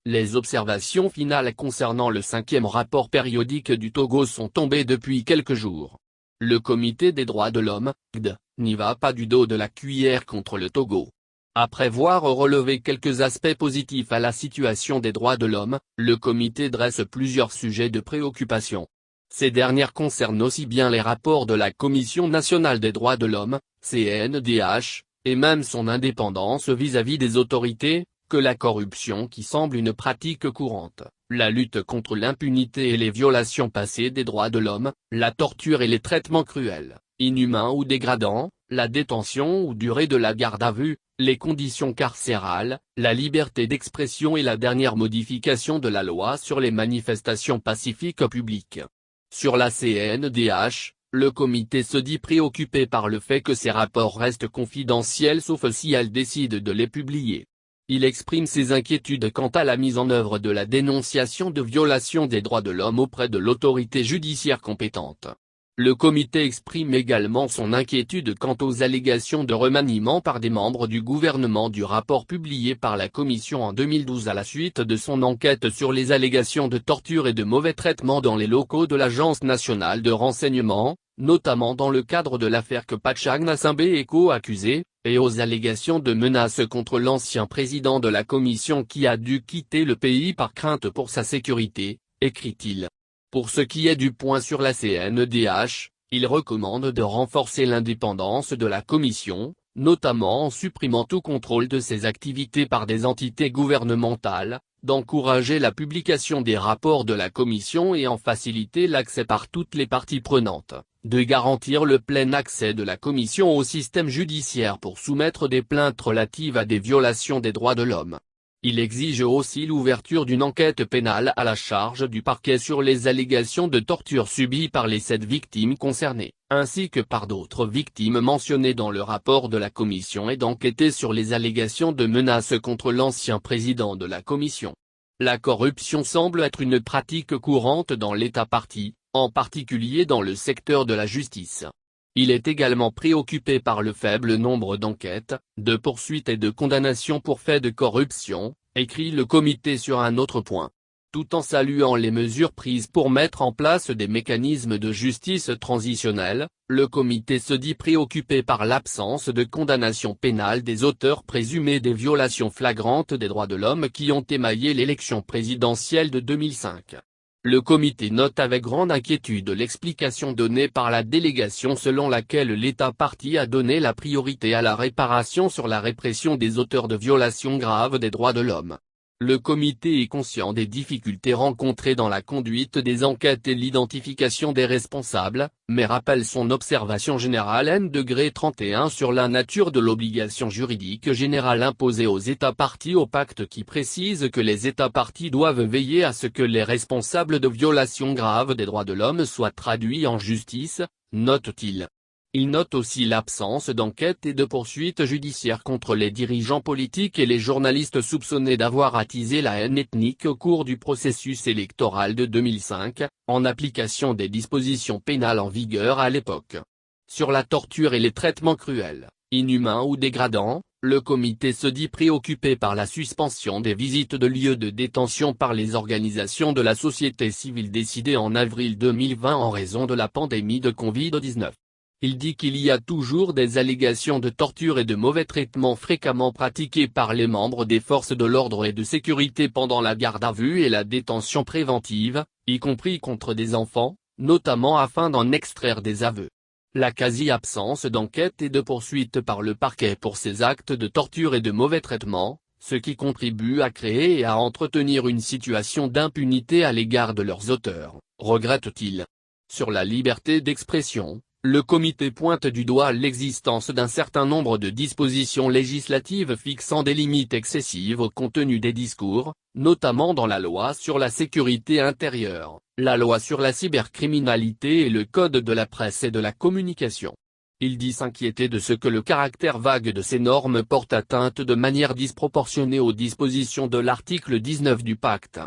Les observations finales concernant le 5e rapport périodique du Togo sont tombées depuis quelques jours. Le Comité des droits de l'homme, CDH, n'y va pas du dos de la cuillère contre le Togo. Après voir relevé quelques aspects positifs à la situation des droits de l'homme, le comité dresse plusieurs sujets de préoccupation. Ces dernières concernent aussi bien les rapports de la Commission nationale des droits de l'homme, CNDH, et même son indépendance vis-à-vis des autorités, que la corruption qui semble une pratique courante, la lutte contre l'impunité et les violations passées des droits de l'homme, la torture et les traitements cruels, inhumains ou dégradants, la détention ou durée de la garde à vue, les conditions carcérales, la liberté d'expression et la dernière modification de la loi sur les manifestations pacifiques publiques. Sur la CNDH, le comité se dit préoccupé par le fait que ces rapports restent confidentiels sauf si elle décide de les publier. Il exprime ses inquiétudes quant à la mise en œuvre de la dénonciation de violations des droits de l'homme auprès de l'autorité judiciaire compétente. Le comité exprime également son inquiétude quant aux allégations de remaniement par des membres du gouvernement du rapport publié par la Commission en 2012 à la suite de son enquête sur les allégations de torture et de mauvais traitements dans les locaux de l'Agence nationale de renseignement, notamment dans le cadre de l'affaire Kpachag Nassimbe et co-accusés, et aux allégations de menaces contre l'ancien président de la commission qui a dû quitter le pays par crainte pour sa sécurité, écrit-il. Pour ce qui est du point sur la CNDH, il recommande de renforcer l'indépendance de la commission, notamment en supprimant tout contrôle de ses activités par des entités gouvernementales, d'encourager la publication des rapports de la commission et en faciliter l'accès par toutes les parties prenantes, de garantir le plein accès de la commission au système judiciaire pour soumettre des plaintes relatives à des violations des droits de l'homme. Il exige aussi l'ouverture d'une enquête pénale à la charge du parquet sur les allégations de torture subies par les 7 victimes concernées, ainsi que par d'autres victimes mentionnées dans le rapport de la commission et d'enquêter sur les allégations de menaces contre l'ancien président de la commission. La corruption semble être une pratique courante dans l'État partie, en particulier dans le secteur de la justice. Il est également préoccupé par le faible nombre d'enquêtes, de poursuites et de condamnations pour faits de corruption, écrit le comité sur un autre point. Tout en saluant les mesures prises pour mettre en place des mécanismes de justice transitionnelle, le comité se dit préoccupé par l'absence de condamnation pénale des auteurs présumés des violations flagrantes des droits de l'homme qui ont émaillé l'élection présidentielle de 2005. Le comité note avec grande inquiétude l'explication donnée par la délégation selon laquelle l'État partie a donné la priorité à la réparation sur la répression des auteurs de violations graves des droits de l'homme. Le comité est conscient des difficultés rencontrées dans la conduite des enquêtes et l'identification des responsables, mais rappelle son observation générale N°31 sur la nature de l'obligation juridique générale imposée aux États parties au pacte qui précise que les États parties doivent veiller à ce que les responsables de violations graves des droits de l'homme soient traduits en justice, note-t-il. Il note aussi l'absence d'enquête et de poursuites judiciaires contre les dirigeants politiques et les journalistes soupçonnés d'avoir attisé la haine ethnique au cours du processus électoral de 2005, en application des dispositions pénales en vigueur à l'époque. Sur la torture et les traitements cruels, inhumains ou dégradants, le comité se dit préoccupé par la suspension des visites de lieux de détention par les organisations de la société civile décidée en avril 2020 en raison de la pandémie de Covid-19. Il dit qu'il y a toujours des allégations de torture et de mauvais traitements fréquemment pratiqués par les membres des forces de l'ordre et de sécurité pendant la garde à vue et la détention préventive, y compris contre des enfants, notamment afin d'en extraire des aveux. La quasi-absence d'enquête et de poursuite par le parquet pour ces actes de torture et de mauvais traitements, ce qui contribue à créer et à entretenir une situation d'impunité à l'égard de leurs auteurs, regrette-t-il. Sur la liberté d'expression, le comité pointe du doigt l'existence d'un certain nombre de dispositions législatives fixant des limites excessives au contenu des discours, notamment dans la loi sur la sécurité intérieure, la loi sur la cybercriminalité et le code de la presse et de la communication. Il dit s'inquiéter de ce que le caractère vague de ces normes porte atteinte de manière disproportionnée aux dispositions de l'article 19 du pacte.